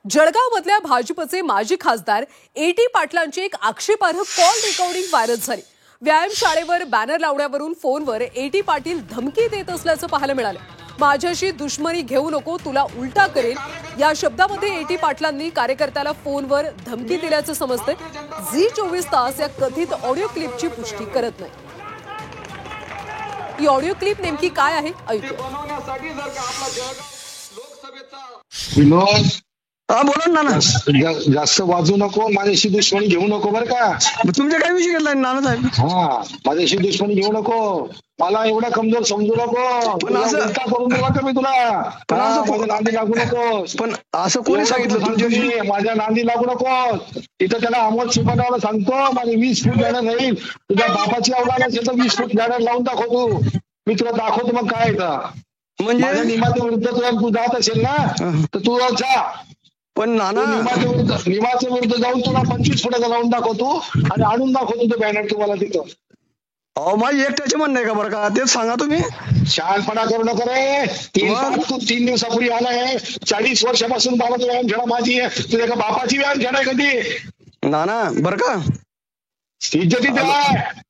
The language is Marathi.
जळगाव मधल्या भाजपचे माजी खासदार एटी पाटलांची एक आक्षेपार्ह कॉल रेकॉर्डिंग व्हायरल झाली। व्यायामशाळेवर बॅनर लावण्यावरून फोनवर एटी पाटील धमकी देत असल्याचं पाहायला मिळालं। माझ्याशी दुश्मनी घेऊ नको, तुला उलटा करेल या शब्दामध्ये एटी पाटलांनी कार्यकर्त्याला फोनवर धमकी दिल्याचं समजतंय। झी 24 तास या कथित ऑडिओ क्लिपची पुष्टी करत नाही। ही ऑडिओ क्लिप नेमकी काय आहे ऐकूया। हा बोला ना जास्त वाजू नको, माझ्याशी दुश्मनी घेऊ नको बरं का। तुमच्या काय विषय घेतला नाना साहेब? हा, माझ्याशी दुश्मनी घेऊ नको, मला एवढा कमजोर समजू नको, पण असं उलटा करून देऊ का मी तुला। पण असं माझ्या नांदी लागू नको। पण असं कोणी सांगितलं तुमच्या? माझ्या नांदी लागू नको। तिथं त्याला अमोल शिपाण्याला सांगतो, माझे 20 फूट बॅनर राहील, तुझ्या बापाची अवलाद असेल तर 20 फूट बॅनर लावून दाखव तू, मी तुला दाखवतो मग काय म्हणजे निमाच्या विरुद्ध तुला तू जात असेल ना तर तू जा। पण नाना निमाच्या विरुद्ध जाऊन तुला 25 फुटाचा लावून दाखवतो आणि आणून दाखवतो तो बॅनर तुम्हाला तिथं। अहो माझी एकट्याचे म्हणणं आहे का बरं का, तेच सांगा तुम्ही। शहाणपणा करू नका रे। तू 3 दिवसापूर्वी आलाय, 40 वर्षापासून बाबाची व्यायामशाळा माझी आहे, तुझ्या का बापाची व्यायामशाळा आहे कधी? नाना बरं का, इज्जतीत आहे।